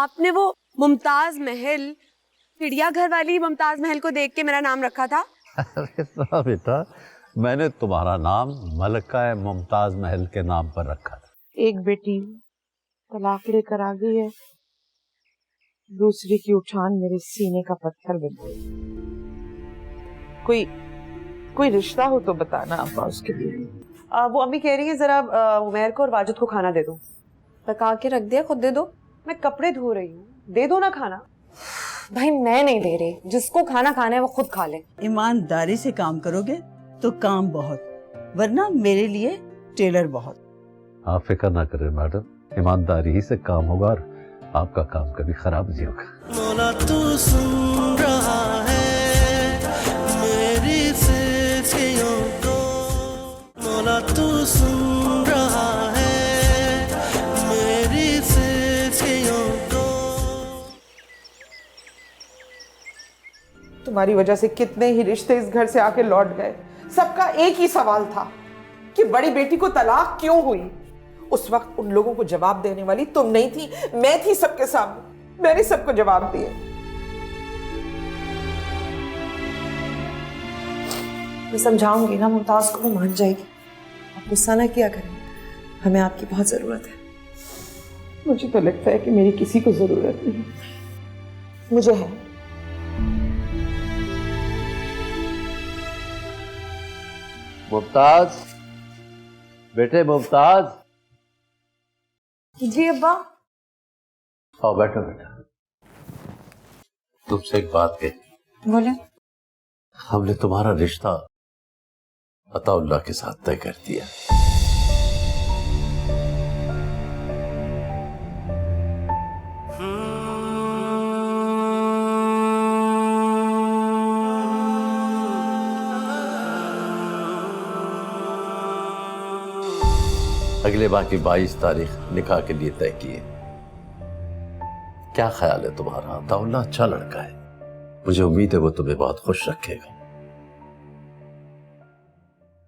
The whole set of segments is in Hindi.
आपने वो मुमताज महल चिड़ियाघर वाली मुमताज महल को देख के मेरा नाम रखा था? अरे ना बेटा, मैंने तुम्हारा नाम मलका मुमताज महल के नाम पर रखा था। एक बेटी तलाक लेकर आ गई है, दूसरी की उठान मेरे सीने का पत्थर बन गई। कोई रिश्ता हो तो बताना अब्बा उसके लिए। वो अम्मी कह रही है जरा उमैर को और वाजिद को खाना दे दो। पका के रख दिया, खुद दे दो। मैं कपड़े धो रही हूँ, दे दो ना खाना। भाई मैं नहीं दे रही, जिसको खाना खाना है वो खुद खा ले। ईमानदारी से काम करोगे तो काम बहुत, वरना मेरे लिए टेलर बहुत। आप फिक्र ना करें मैडम, ईमानदारी ही से काम होगा और आपका काम कभी खराब नहीं होगा। मौला तू सुन रहा है मेरी सिल्सियों को, मौला तू सुन रहा है मेरी सिल्सियों को। तुम्हारी वजह से कितने ही रिश्ते इस घर से आके लौट गए। सबका एक ही सवाल था कि बड़ी बेटी को तलाक क्यों हुई। उस वक्त उन लोगों को जवाब देने वाली तुम नहीं थी, मैं थी सबके सामने। मैंने सबको जवाब दिए। मैं समझाऊंगी ना मुमताज को, वो मान जाएगी। आप गुस्सा ना किया करें, हमें आपकी बहुत जरूरत है। मुझे तो लगता है कि मेरी किसी को जरूरत नहीं, मुझे है। मुमताज, बेटे मुमताज। जी अब्बा। आओ बैठो बेटा। तुमसे एक बात कही। बोले। हमने तुम्हारा रिश्ता अताउल्लाह के साथ तय कर दिया। अगले माह की 22 तारीख निकाह के लिए तय किए। क्या ख्याल है तुम्हारा? अताउल्लाह अच्छा लड़का है, मुझे उम्मीद है वो तुम्हें बहुत खुश रखेगा।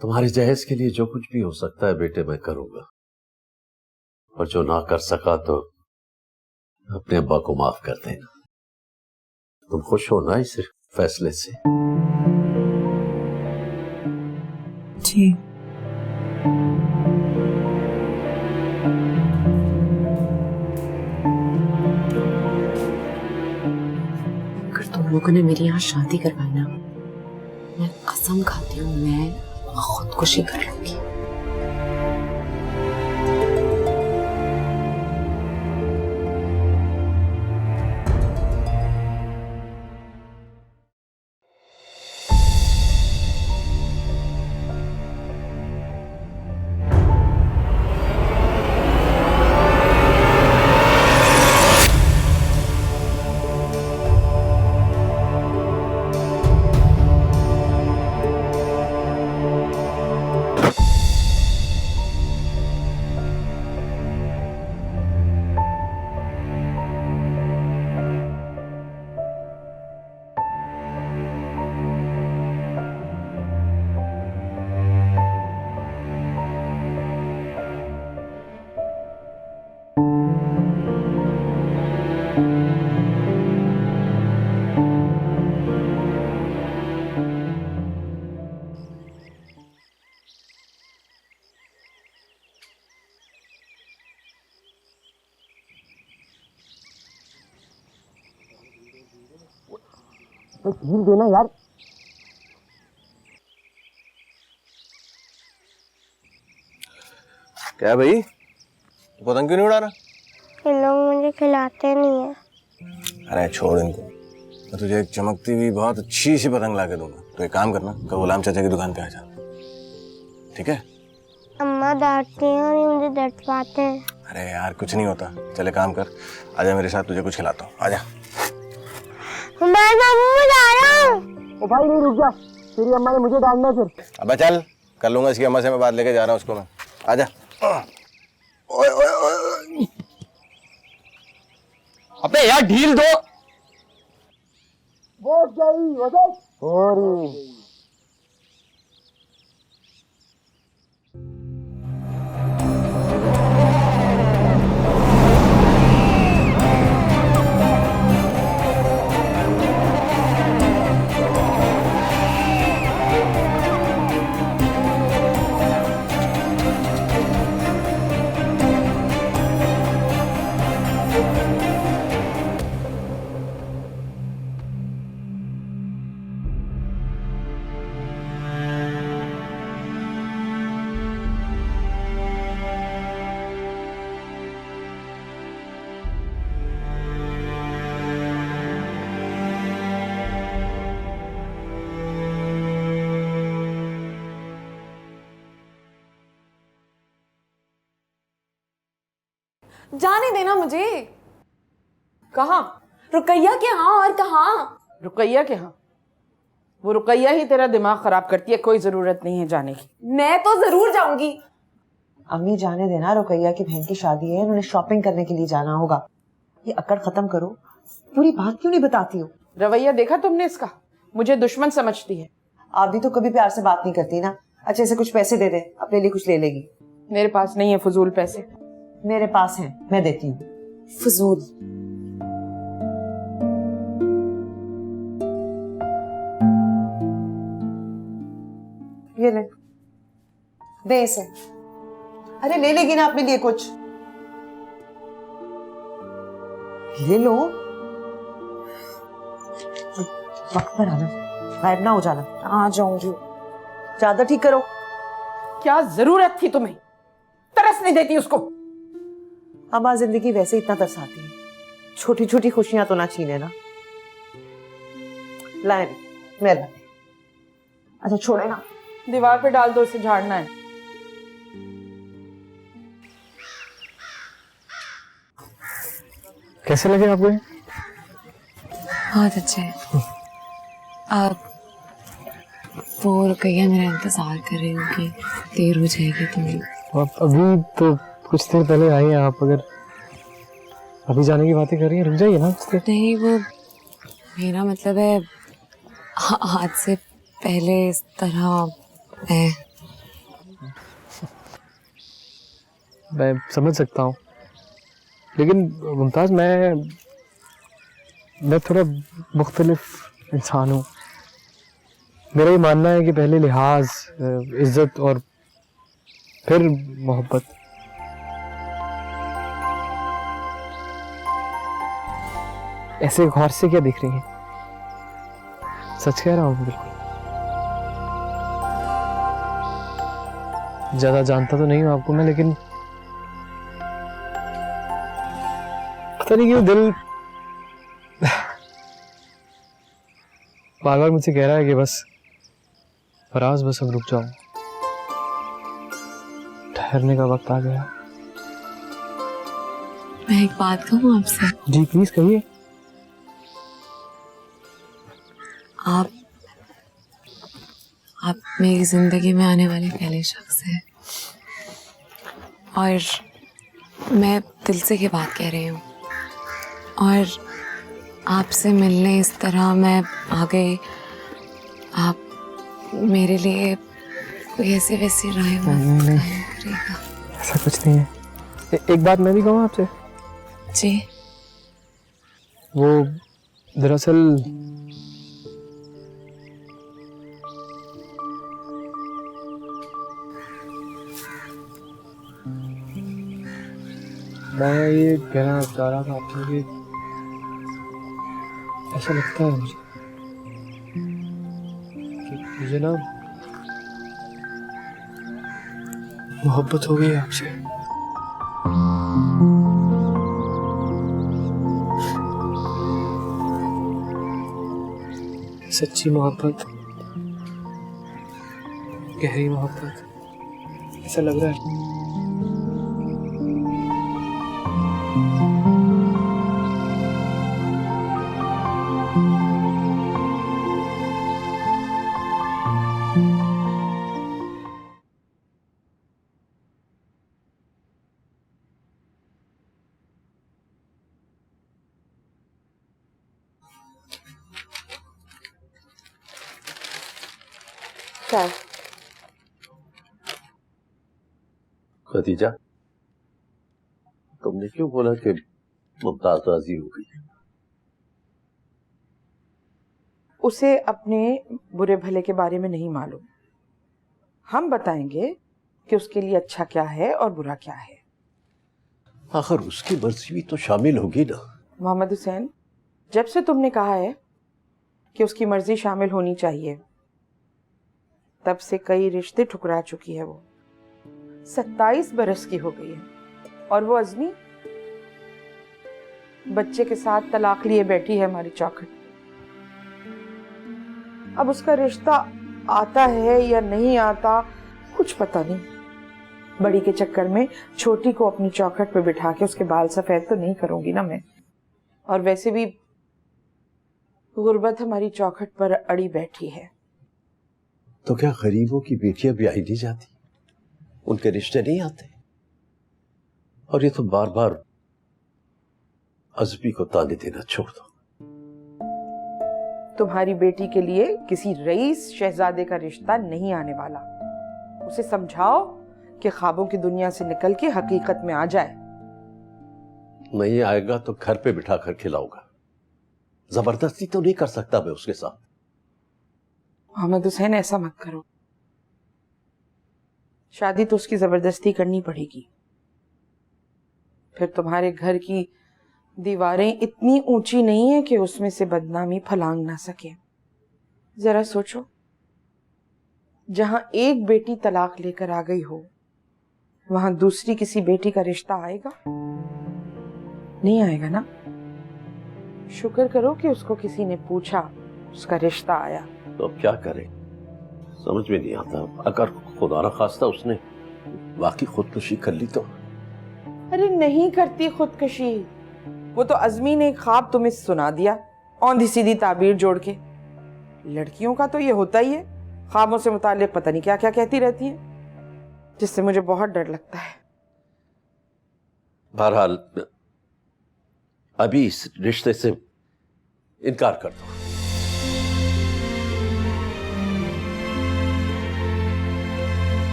तुम्हारे जहेज के लिए जो कुछ भी हो सकता है बेटे मैं करूंगा, और जो ना कर सका तो अपने अब्बा को माफ कर देना। तुम खुश हो ना इस फैसले से? जी। लोगों ने मेरी यहाँ शादी करवाई ना, मैं कसम खाती हूँ मैं खुदकुशी कर लूंगी। ढील देना यार। क्या भाई, पतंग क्यों नहीं उड़ा रहा? ये लोग मुझे खिलाते नहीं है। अरे छोड़ इनको, मैं तुझे एक चमकती हुई बहुत अच्छी सी पतंग ला के दूंगा। तो एक काम करना, कल गुलाम चाचा की दुकान पे आ जा, ठीक है? अम्मा डांटती हैं और ये मुझे डंटवाते हैं। अरे यार कुछ नहीं होता, चले काम कर, आजा मेरे साथ, तुझे कुछ खिलाता हूँ, आजा। मैं जा रहा हूँ। ओ भाई नहीं, रुक जा, तेरी अम्मा ने मुझे डांटना फिर। अबे चल, कर लूंगा इसकी अम्मा से मैं बात, लेके जा रहा हूँ उसको मैं, आजा। ओए ओए ओए, अबे यार ढील दो। बहुत गई जाने देना मुझे। कहाँ? रुकैया के यहाँ और कहाँ? रुकैया के यहाँ? वो रुकैया ही तेरा दिमाग खराब करती है, कोई जरूरत नहीं है जाने की। मैं तो जरूर जाऊंगी। अम्मी जाने देना, रुकैया की बहन की शादी है, उन्हें शॉपिंग करने के लिए जाना होगा। ये अकड़ खत्म करो, पूरी बात क्यों नहीं बताती हो? रवैया देखा तुमने इसका? मुझे दुश्मन समझती है। आप भी तो कभी प्यार से बात नहीं करती ना। अच्छे से कुछ पैसे दे दे, अपने लिए कुछ ले लेगी। मेरे पास नहीं है फजूल पैसे। मेरे पास हैं, मैं देती हूँ। फजूल। ये ले, दे इसे। अरे ले लेगी ना अपने लिए कुछ, ले लो। वक्त पर आना, गायब ना हो जाना। आ जाऊंगी। ज्यादा ठीक करो। क्या जरूरत थी तुम्हें? तरस नहीं देती उसको। अम्मा जिंदगी वैसे इतना तरसाती है, छोटी छोटी खुशियां तो ना छीने ना। लाए मैं लाती। अच्छा छोड़े ना, दीवार पे डाल दो, इसे झाड़ना है। कैसे लगे आपको? बहुत अच्छे हैं। आप वो रुकैया मेरा इंतजार कर रही होगी, देर हो जाएगी तो। आप अभी तो कुछ देर पहले आई हैं, आप अगर अभी जाने की बातें कर रही हैं, रुक जाइए ना। नहीं, वो मेरा मतलब है आज से पहले इस तरह मैं समझ सकता हूँ, लेकिन मुमताज़ मैं थोड़ा मुख्तलिफ इंसान हूँ। मेरा ये मानना है कि पहले लिहाज, इज्जत और फिर मोहब्बत। ऐसे गौर से क्या दिख रही हैं? सच कह रहा हूँ बिल्कुल। ज्यादा जानता तो नहीं हूँ आपको मैं, लेकिन पता नहीं क्यों दिल बार बार मुझसे कह रहा है कि बस फराज, बस अब रुक जाओ, ठहरने का वक्त आ गया। मैं एक बात कहूँ आपसे? जी प्लीज कहिए। आप मेरी जिंदगी में आने वाले पहले शख्स हैं, और मैं दिल से ये बात कह रही हूँ। और आपसे मिलने इस तरह मैं आ गई, आप मेरे लिए कोई ऐसी वैसी राय मत करिएगा। ऐसा कुछ नहीं है। एक बात मैं भी कहूँ आपसे? जी। वो दरअसल मैं ये कहना चाह रहा था आपसे कि ऐसा लगता है मुझे कि मुझे ना मोहब्बत हो गई है आपसे। सच्ची मोहब्बत, गहरी मोहब्बत, ऐसा लग रहा है। क्या? खदीजा, तुमने क्यों बोला कि मुमताज राजी हो गई? उसे अपने बुरे भले के बारे में नहीं मालूम। हम बताएंगे कि उसके लिए अच्छा क्या है और बुरा क्या है। आखिर उसकी मर्जी भी तो शामिल होगी ना। मोहम्मद हुसैन, जब से तुमने कहा है कि उसकी मर्जी शामिल होनी चाहिए, तब से कई रिश्ते ठुकरा चुकी है। वो 27 बरस की हो गई है, और वो अज़मी बच्चे के साथ तलाक लिए बैठी है हमारी चौखट। अब उसका रिश्ता आता है या नहीं आता कुछ पता नहीं, बड़ी के चक्कर में छोटी को अपनी चौखट पे बिठा के उसके बाल सफेद तो नहीं करूंगी ना मैं। और वैसे भी गुर्बत हमारी चौखट पर अड़ी बैठी है। तो क्या गरीबों की बेटियां ब्याही नहीं जाती? उनके रिश्ते नहीं आते? और ये तो बार बार अज़मी को ताने देना छोड़ दो। तुम्हारी बेटी के लिए किसी रईस शहजादे का रिश्ता नहीं आने वाला। उसे समझाओ कि ख्वाबों की दुनिया से निकल के हकीकत में आ जाए। नहीं आएगा तो घर पे बिठा कर खिलाऊंगा। जबरदस्ती तो नहीं कर सकता मैं उसके साथ। मोहम्मद हुसैन, ऐसा मत करो। शादी तो उसकी जबरदस्ती करनी पड़ेगी। फिर तुम्हारे घर की दीवारें इतनी ऊंची नहीं है कि उसमें से बदनामी फलांग ना सके। जरा सोचो, जहां एक बेटी तलाक लेकर आ गई हो वहां दूसरी किसी बेटी का रिश्ता आएगा? नहीं आएगा ना। शुक्र करो कि उसको किसी ने पूछा, उसका रिश्ता आया। तो अब क्या करें समझ में नहीं आता। अगर खुदा न खास्ता उसने वाकई खुदकुशी कर ली तो? अरे नहीं करती खुदकुशी। वो तो अज़मी ने एक ख्वाब तुम्हें सुना दिया, औंधी सीधी ताबीर जोड़ के। लड़कियों का तो ये होता ही है, ख्वाबों से मुताल्लिक पता नहीं क्या क्या कहती रहती है, जिससे मुझे बहुत डर लगता है। बहरहाल अभी इस रिश्ते से इनकार कर दो।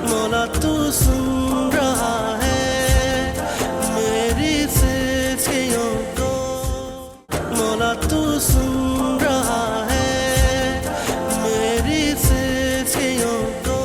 मौला तू सुन रहा है मेरी सिल्सियों को, मौला तू सुन रहा है मेरी सिल्सियों को।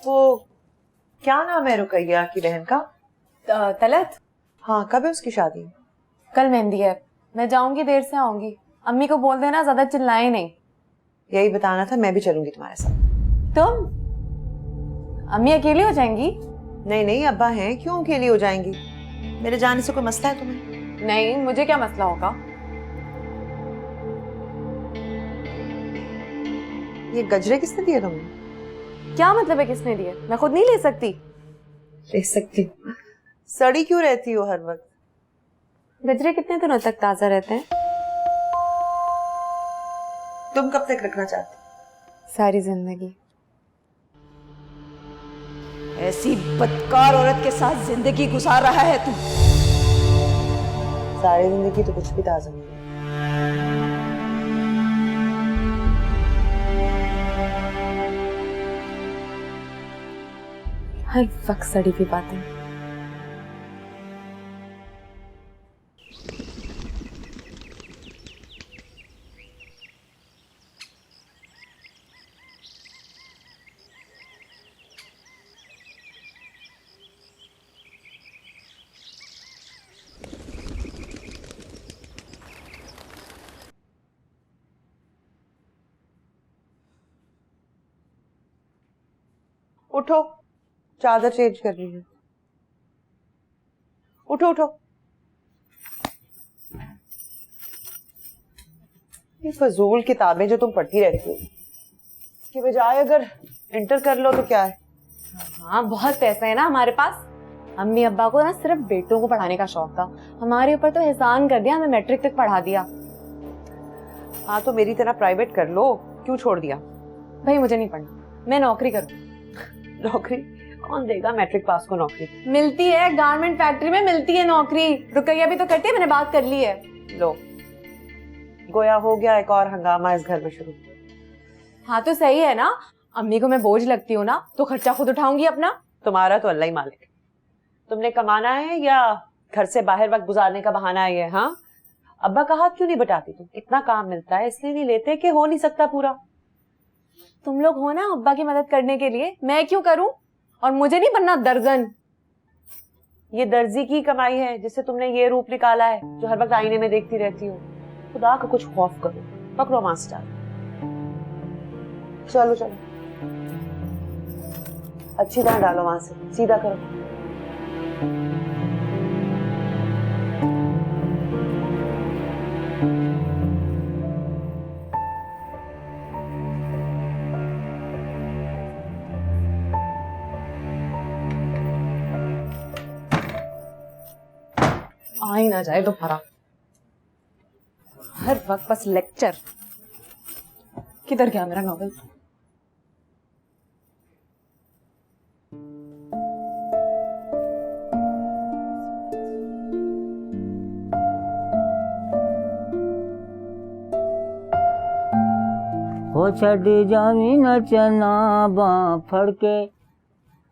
वो क्या नाम है रुकैया की बहन का? तलत, हाँ, कब है उसकी शादी? कल मेहंदी है। मैं जाऊंगी, देर से आऊंगी। अम्मी को बोल देना ज्यादा चिल्लाए नहीं। यही बताना था, मैं भी चलूंगी तुम्हारे साथ। तुम? अम्मी अकेली हो जाएंगी? नहीं नहीं, अब्बा हैं, क्यों अकेली हो जाएंगी? मेरे जाने से कोई मसला है तुम्हें? नहीं, मुझे क्या मसला होगा। ये गजरे किसने दिए तुमने? क्या मतलब है किसने दिए? मैं खुद नहीं ले सकती। ले सकती? सड़ी क्यों रहती हो हर वक्त? गजरे कितने दिनों तक ताजा रहते हैं? तुम कब तक रखना चाहती? सारी जिंदगी। ऐसी बदकार औरत के साथ जिंदगी गुजार रहा है तू। सारी जिंदगी तो कुछ भी ताजा नहीं है। हर वक्त सड़ी हुई बातें। उठो, चादर चेंज कर रही है। उठो उठो। ये फजूल किताबें जो तुम पढ़ती रहती हो, कि बजाय अगर इंटर कर लो तो क्या है। हाँ, बहुत पैसा है ना हमारे पास। अम्मी अब्बा को ना सिर्फ बेटों को पढ़ाने का शौक था, हमारे ऊपर तो एहसान कर दिया, हमें मैट्रिक तक पढ़ा दिया। हाँ तो मेरी तरह प्राइवेट कर लो, क्यों छोड़ दिया। भाई मुझे नहीं पढ़ना, मैं नौकरी करूँ। नौकरी कौन देगा मैट्रिक पास को नौकरी। मिलती है, गारमेंट फैक्ट्री में मिलती है नौकरी। रुकैया भी तो करती है, मैंने बात कर ली है। लो, गोया हो गया एक और हंगामा इस घर में शुरू। हाँ तो सही है ना, अम्मी को मैं बोझ लगती हूँ ना, तो खर्चा खुद उठाऊंगी अपना। तुम्हारा तो अल्लाह ही मालिक है। तुमने कमाना है या घर से बाहर वक्त गुजारने का बहाना है ये। हाँ, अब्बा का हाथ क्यों नहीं बटाती तुम। इतना काम मिलता है इसलिए नहीं लेते कि हो नहीं सकता पूरा। तुम लोग हो ना अब्बा की मदद करने के लिए, मैं क्यों करूं। और मुझे नहीं बनना दर्जन। ये दर्जी की कमाई है जिससे तुमने ये रूप निकाला है जो हर वक्त आईने में देखती रहती हो। खुदा का कुछ खौफ करो। पकड़ो मास्टर, चलो चलो, अच्छी तरह डालो, वहां से सीधा करो। आ ही ना जाए दोबारा, हर वक्त बस लेक्चर। किधर गया मेरा नॉवेल। हो छड़ी जामी नचना बाँ फड़के,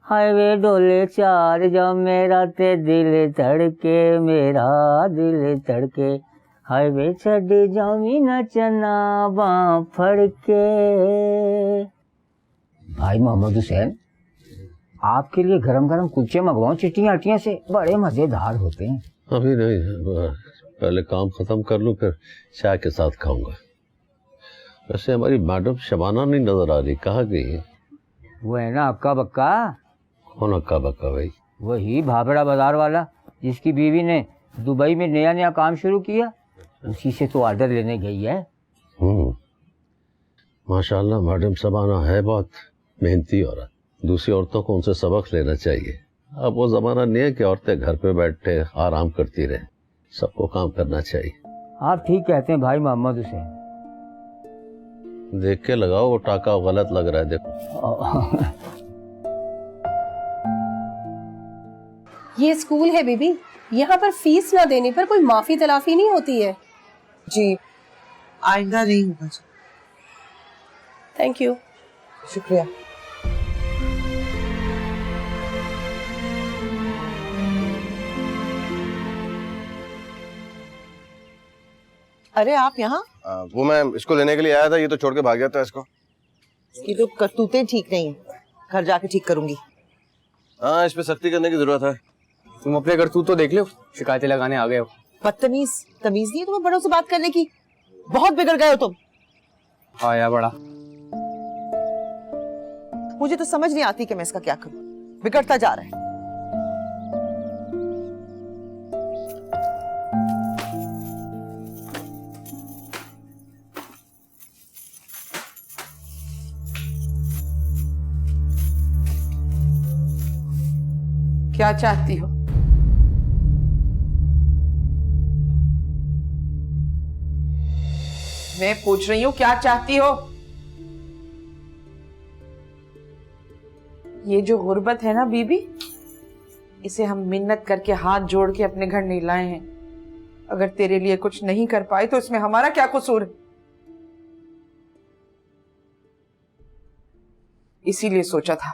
हाईवे डोले चार जब मेरा ते दिल धड़के, मेरा दिल धड़के, हाईवे छड़ी जामी नचना बाँ फड़के। भाई मोहम्मद हुसैन, आपके लिए गरम गरम कुलचे मंगवाऊं चिट्टियां अटियां से, बड़े मजेदार होते हैं। अभी नहीं, पहले काम खत्म कर लूं फिर चाय के साथ खाऊंगा। वैसे हमारी मैडम शबाना नहीं नजर आ रही, कहाँ गई है? वो है ना अक्का बक्का। कौन अक्का बक्का भाई? वही भाभड़ा बाजार वाला जिसकी बीवी ने दुबई में नया नया काम शुरू किया, उसी से तो ऑर्डर लेने गई है। माशाल्लाह मैडम शबाना है बहुत मेहनती औरत। दूसरी औरतों को उनसे सबक लेना चाहिए। अब वो जमाना नहीं है कि औरतें घर पे बैठे आराम करती रहे, सबको काम करना चाहिए। आप ठीक कहते हैं भाई मोहम्मद हुसैन। देख के लगाओ, वो टाका गलत लग रहा है, देखो। ये स्कूल है बीबी, यहाँ पर फीस ना देने पर कोई माफी तलाफी नहीं होती है। जी, आइंदा नहीं होगा। Thank you. शुक्रिया। अरे आप यहाँ? वो मैं इसको लेने के लिए आया था, ये तो छोड़ के भाग गया था इसको। इसकी तो करतूतें ठीक नहीं है, घर जाके ठीक करूंगी। हाँ, इस पे सख्ती करने की जरूरत है। तुम अपने करतूत तो देख लो, शिकायतें लगाने आ गए हो। बदतमीज, तमीज नहीं है तुम्हें बड़ों से बात करने की। बहुत बिगड़ गए हो तुम। हाँ यार बड़ा। मुझे तो समझ नहीं आती कि मैं इसका क्या करूं, बिगड़ता जा रहा है। क्या चाहती हो? मैं पूछ रही हूँ क्या चाहती हो? ये जो गुर्बत है ना बीबी, इसे हम मिन्नत करके हाथ जोड़ के अपने घर नहीं लाए हैं। अगर तेरे लिए कुछ नहीं कर पाए तो इसमें हमारा क्या कसूर है? इसीलिए सोचा था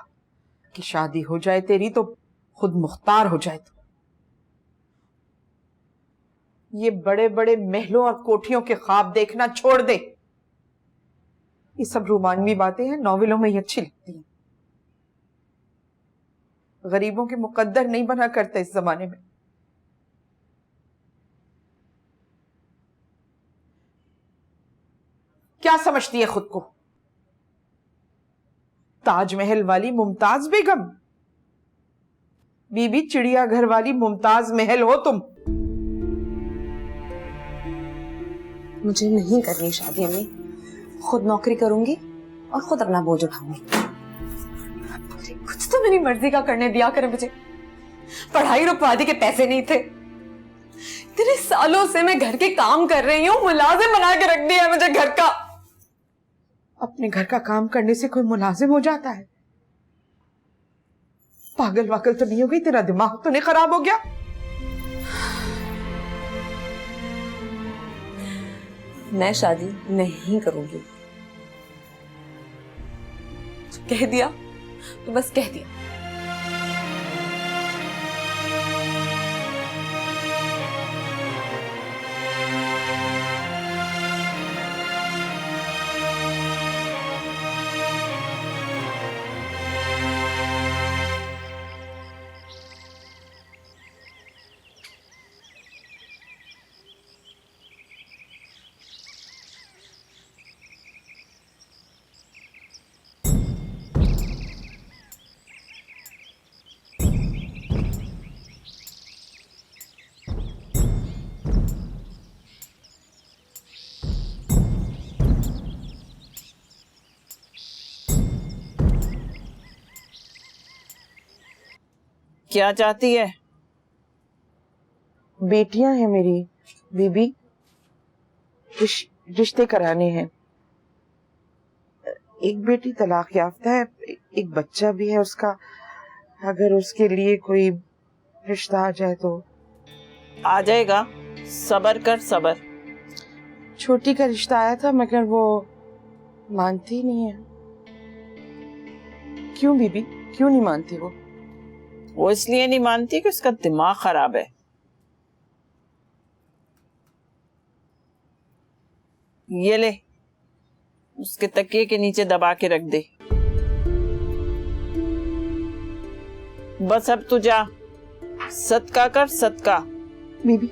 कि शादी हो जाए तेरी तो खुद मुख्तार हो जाए। तो ये बड़े बड़े महलों और कोठियों के ख्वाब देखना छोड़ दे। ये सब रोमानवी बातें हैं, नॉवेलों में ही अच्छी लगती हैं। गरीबों के मुकद्दर नहीं बना करते इस जमाने में। क्या समझती है खुद को? ताजमहल वाली मुमताज बेगम? बीबी चिड़ियाघर वाली मुमताज महल हो तुम। मुझे नहीं करनी शादी अम्मी, खुद नौकरी करूंगी और खुद अपना बोझ उठाऊंगी। कुछ तो मेरी मर्जी का करने दिया करे मुझे। पढ़ाई रुकवा दी के पैसे नहीं थे। इतने सालों से मैं घर के काम कर रही हूँ, मुलाजिम बना के रख दिया है मुझे घर का। अपने घर का काम करने से कोई मुलाजिम हो जाता है? पागल वाकल तो नहीं हो गई? तेरा दिमाग तो नहीं खराब हो गया? मैं शादी नहीं करूंगी। कह दिया तो बस कह दिया। क्या चाहती है? बेटियां हैं मेरी बीबी, रिश्ते कराने हैं। एक बेटी तलाक याफ्ता है, एक बच्चा भी है उसका। अगर उसके लिए कोई रिश्ता आ जाए तो। आ जाएगा, सबर कर सबर। छोटी का रिश्ता आया था मगर वो मानती नहीं है। क्यों बीबी, क्यों नहीं मानती वो? वो इसलिए नहीं मानती कि उसका दिमाग खराब है। ये ले, उसके तकिए के नीचे दबा के रख दे। बस अब तू जा, सदका कर सदका। बीबी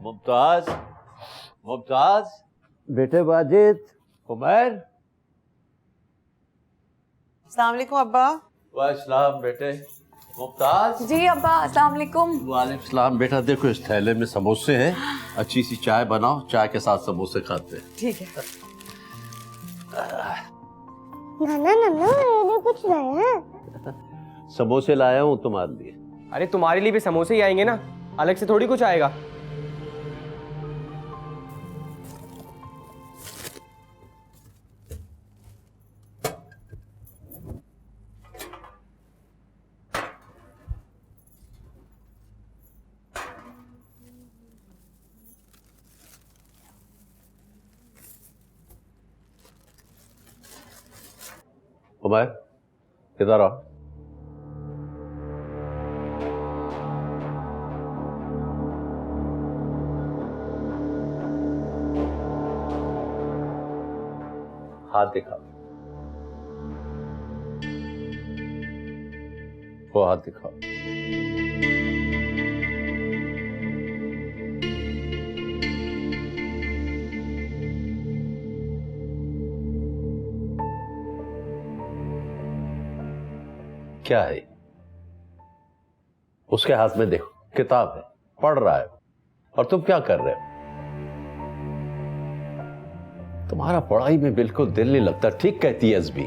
मुमताज, मुमताज, बेटे वाजिद, उमर। अस्सलाम वालेकुम अब्बा। वालेकुम बेटे। मुमताज। जी अब्बा, अस्सलाम वालेकुम। वालेकुम सलाम। बेटा देखो इस थैले में समोसे हैं, अच्छी सी चाय बनाओ, चाय के साथ समोसे खाते हैं। ठीक है। नाना नाना मेरे लिए कुछ लाया है? समोसे लाया हूँ तुम्हारे लिए। अरे तुम्हारे लिए भी समोसे ही आएंगे ना, अलग से थोड़ी कुछ आएगा। उमर, इधर आओ। हाथ दिखा, वो हाथ दिखाओ। क्या है? उसके हाथ में देखो, किताब है, पढ़ रहा है। और तुम क्या कर रहे हो? तुम्हारा पढ़ाई में बिल्कुल दिल नहीं लगता। ठीक कहती है अज़मी।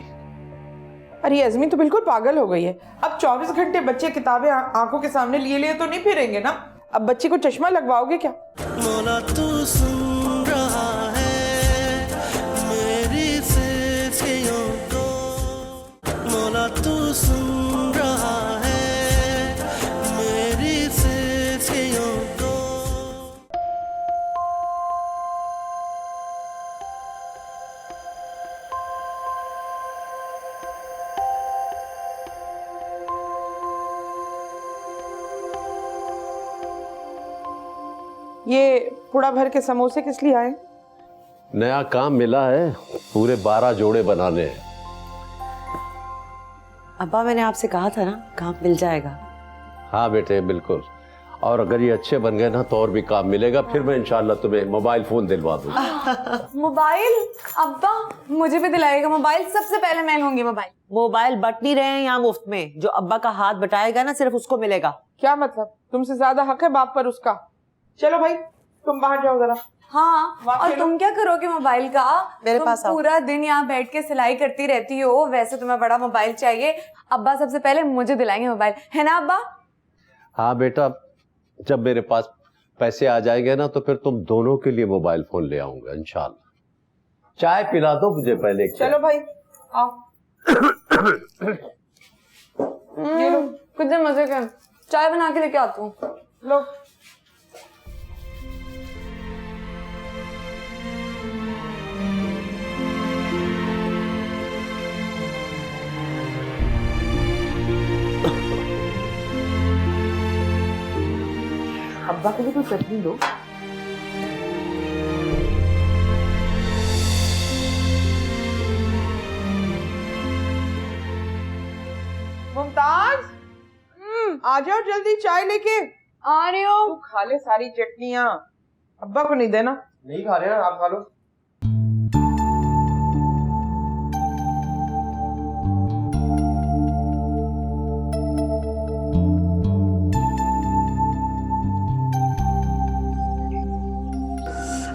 अरे अज़मी तो बिल्कुल पागल हो गई है। अब 24 घंटे बच्चे किताबें आंखों के सामने लिए लिए तो नहीं फिरेंगे ना। अब बच्चे को चश्मा लगवाओगे क्या? मौला तू सुन रहा है मेरी सिफियों को, मौला तू सुन रहा है मेरी सिफियों को। ये पूरा भर के समोसे किस लिए आए? नया काम मिला है, पूरे 12 जोड़े बनाने हैं। अब्बा मैंने आपसे कहा था ना, काम मिल जाएगा। हाँ बेटे बिल्कुल। और अगर ये अच्छे बन गए ना तो और भी काम मिलेगा। फिर मैं इंशाल्लाह तुम्हें मोबाइल फोन दिलवा दूंगा। मोबाइल? अब्बा मुझे भी दिलाएगा मोबाइल। सबसे पहले मैं लूंगी मोबाइल। मोबाइल बट नहीं रहे हैं यहाँ मुफ्त में। जो अब्बा का हाथ बटाएगा ना सिर्फ उसको मिलेगा। क्या मतलब? तुमसे ज्यादा हक है बाप पर उसका। चलो भाई तुम बाहर जाओ जरा। हाँ, और तुम क्या करोगे मोबाइल का? मेरे तुम पास आओ। पूरा दिन यहाँ बैठ के सिलाई करती रहती हो। वैसे तुम्हें बड़ा मोबाइल चाहिए। अब्बा सबसे पहले मुझे दिलाएंगे मोबाइल, है ना अब्बा? हाँ बेटा, जब मेरे पास पैसे आ जाएंगे ना तो फिर तुम दोनों के लिए मोबाइल फोन ले आऊंगा इंशाल्लाह। चाय पिला दो मुझे पहले। चलो भाई आओ। ये लो। कितने मजे के। चाय बना के लेके आती हूँ। लो। अब्बा के लिए तो चटनी दो। मुमताज, आ जाओ जल्दी चाय लेके। आ रही हो। तू खा ले सारी चटनियाँ, अब्बा को नहीं देना। नहीं खा रहे ना, आप खा लो।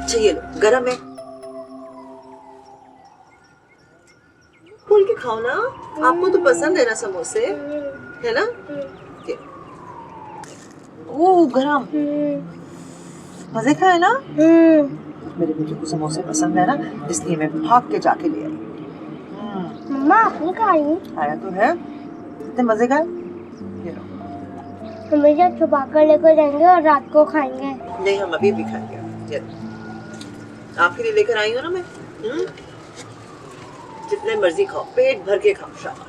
अच्छा ये लो, गरम है, खोल के खाओ ना। आपको तो पसंद है ना समोसे, है ना? ओ गरम, मजे का है ना? मेरे बेटे को समोसे पसंद है ना, इसलिए मैं भाग के जाके ले आई। मम्मा आपने खाई? आया तो है, इतने मजे का है। ये लो। हमेशा छुपा कर लेकर जाएंगे और रात को खाएंगे। नहीं, हम अभी भी खाएंगे। आपके लिए लेकर आई हूँ ना मैं। जितने मर्जी खाओ, पेट भर के खाओ, शाबाश।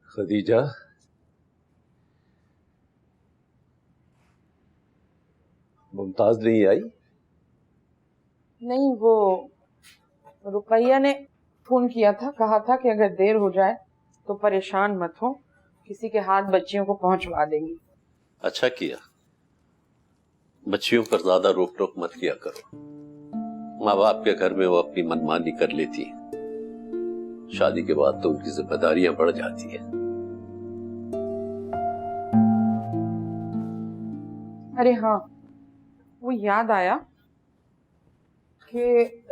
खदीजा, मुमताज नहीं आई? नहीं, वो रुकैया ने फोन किया था, कहा था कि अगर देर हो जाए तो परेशान मत हो, किसी के हाथ बच्चियों को पहुंचवा देंगी। अच्छा किया। बच्चियों पर ज्यादा रोक टोक मत किया करो। माँ बाप के घर में वो अपनी मनमानी कर लेती है, शादी के बाद तो उनकी जिम्मेदारियां बढ़ जाती है। अरे हाँ, वो याद आया कि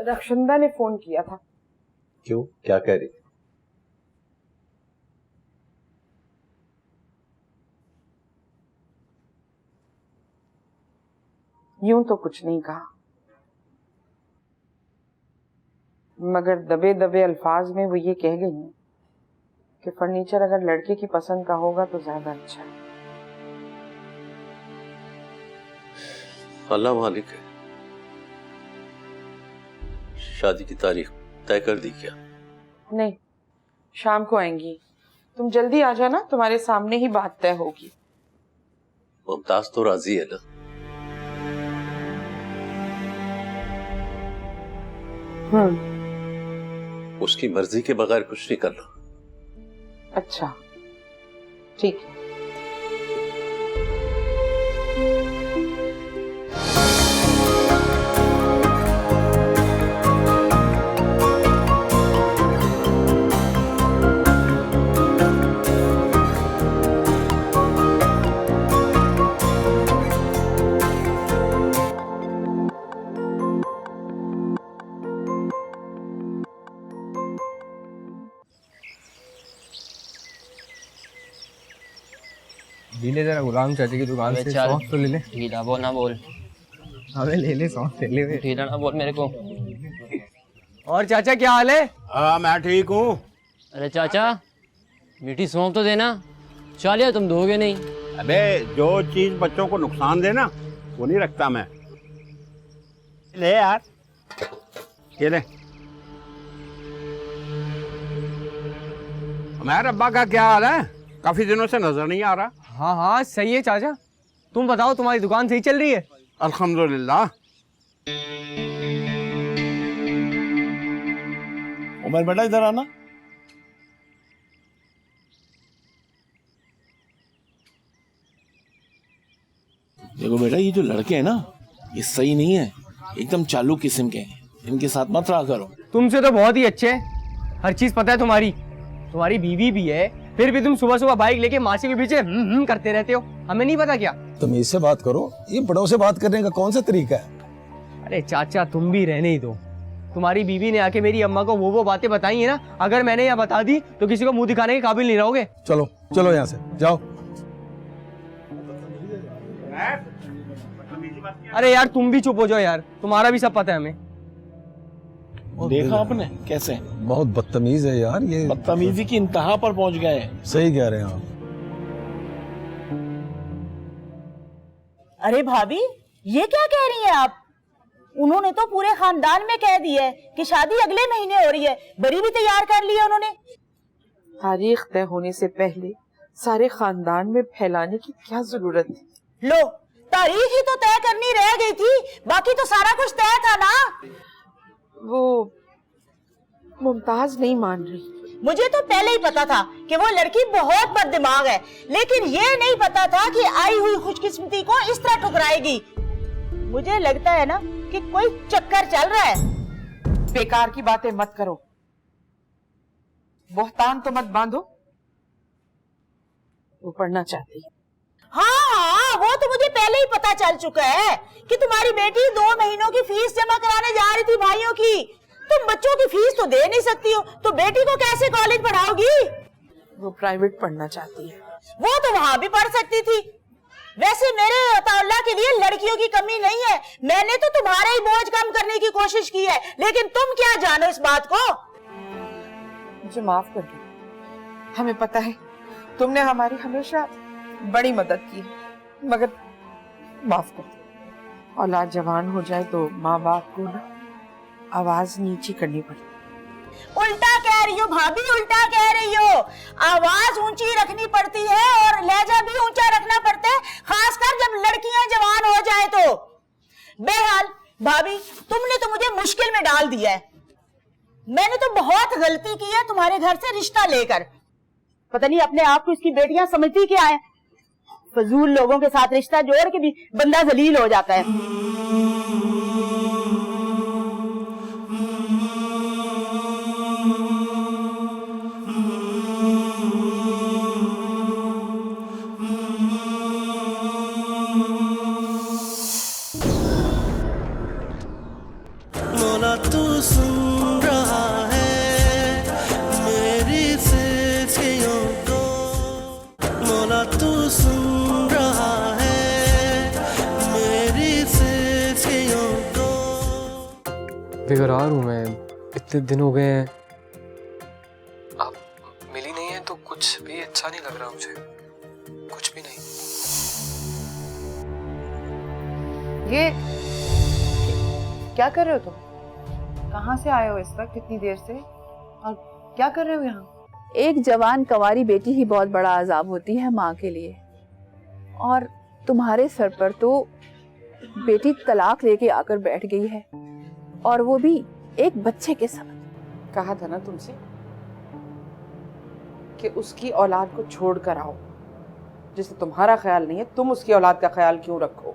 रक्षंदा ने फोन किया था। क्यों, क्या कह रही? यूं तो कुछ नहीं कहा, मगर दबे दबे अल्फाज में वो ये कह गई हैं कि फर्नीचर अगर लड़के की पसंद का होगा तो ज्यादा अच्छा है। अल्लाह मालिक है। शादी की तारीख तय कर दी क्या? नहीं, शाम को आएंगी। तुम जल्दी आ जाना, तुम्हारे सामने ही बात तय होगी। मुमताज तो राजी है ना? उसकी मर्जी के बगैर कुछ नहीं करना। अच्छा, ठीक है। ले जरा गुलाम चाचा की दुकान से सौंफ तो ले ले। ढीला बोल ना बोल। हमें ले ले सौंफ ले ले। ढीला ना बोल मेरे को। और चाचा क्या हाल है? मैं ठीक हूँ। अरे चाचा मीठी सौंफ तो देना। चलिए तुम दोगे नहीं। अबे जो चीज बच्चों को नुकसान दे ना वो नहीं रखता मैं। ले यार, ये ले। मेरे अब्बा का क्या हाल है? काफी दिनों से नजर नहीं आ रहा। हाँ हाँ सही है चाचा। तुम बताओ तुम्हारी दुकान सही चल रही है? अल्हम्दुलिल्लाह। उमर बेटा इधर आना। देखो बेटा, ये जो लड़के हैं ना ये सही नहीं है, एकदम चालू किस्म के हैं, इनके साथ मत रहा करो। तुमसे तो बहुत ही अच्छे हैं, हर चीज पता है तुम्हारी बीवी भी है, फिर भी तुम सुबह सुबह बाइक लेके मासी के पीछे करते रहते हो। हमें नहीं पता क्या? तुम इससे बात करो, ये बड़ों से बात करने का कौन सा तरीका है? अरे चाचा तुम भी रहने ही दो। तुम्हारी बीवी ने आके मेरी अम्मा को वो बातें बताई है ना, अगर मैंने यहाँ बता दी तो किसी को मुंह दिखाने के काबिल नहीं रहोगे। चलो चलो यहाँ से जाओ। अरे यार तुम भी चुप हो जाओ यार, तुम्हारा भी सब पता है हमें। देखा आपने कैसे? बहुत बदतमीज है यार ये। बदतमीजी की इंतहा पर पहुंच गए। सही कह रहे हैं आप। अरे भाभी, ये क्या कह रही हैं आप? उन्होंने तो पूरे खानदान में कह दिया है कि शादी अगले महीने हो रही है। बरी भी तैयार कर ली है उन्होंने। तारीख तय होने से पहले सारे खानदान में फैलाने की क्या जरूरत थी? लो, तारीख ही तो तय करनी रह गई थी, बाकी तो सारा कुछ तय था ना। वो मुमताज नहीं मान रही। मुझे तो पहले ही पता था कि वो लड़की बहुत बददिमाग है, लेकिन ये नहीं पता था कि आई हुई खुशकिस्मती को इस तरह ठुकराएगी। मुझे लगता है ना कि कोई चक्कर चल रहा है। बेकार की बातें मत करो, बोहतान तो मत बांधो। वो पढ़ना चाहती है। हाँ, वो तो मुझे पहले ही पता चल चुका है कि तुम्हारी बेटी 2 महीनों की फीस जमा कराने जा रही थी भाइयों की। तुम बच्चों की फीस तो दे नहीं सकती हो, तो बेटी को कैसे कॉलेज पढ़ाओगी? वो प्राइवेट पढ़ना चाहती है। वो तो वहाँ भी पढ़ सकती थी। वैसे मेरे अताउल्लाह के लिए लड़कियों की कमी नहीं है। मैंने तो तुम्हारा ही बोझ कम करने की कोशिश की है, लेकिन तुम क्या जानो इस बात को? मुझे माफ कर दो। हमें पता है तुमने हमारी हमेशा बड़ी मदद की, मगर माफ कर दो। औलाद जवान हो जाए तो माँ बाप को ना आवाज नीची करनी पड़ती। उल्टा कह रही हो भाभी, उल्टा कह रही हो। आवाज ऊंची रखनी पड़ती है और लहजा भी ऊंचा रखना पड़ता है, खासकर जब लड़कियां जवान हो जाए तो। बहरहाल भाभी, तुमने तो मुझे मुश्किल में डाल दिया है। मैंने तो बहुत गलती की है तुम्हारे घर से रिश्ता लेकर। पता नहीं अपने आप को इसकी बेटियां समझती क्या है। फजूल लोगों के साथ रिश्ता जोड़ के भी बंदा जलील हो जाता है। मौला तू सुन रहा है मेरी सिफियों को, मौला तू सुन रहा है मेरी सिफियों को। बेकरार हूँ मैं, इतने दिन हो गए हैं, आप मिली नहीं है तो कुछ भी अच्छा नहीं लग रहा मुझे, कुछ भी नहीं। ये क्या कर रहे हो तुम? कहाँ से आए हो इस वक्त इतनी देर से, और क्या कर रहे हो यहाँ? एक जवान कंवारी बेटी ही बहुत बड़ा अजाब होती है माँ के लिए, और तुम्हारे सर पर तो बेटी तलाक लेके आकर बैठ गई है, और वो भी एक बच्चे के साथ। कहा था ना तुमसे कि उसकी औलाद को छोड़ कर आओ। जिसे तुम्हारा ख्याल नहीं है, तुम उसकी औलाद का ख्याल क्यों रखो?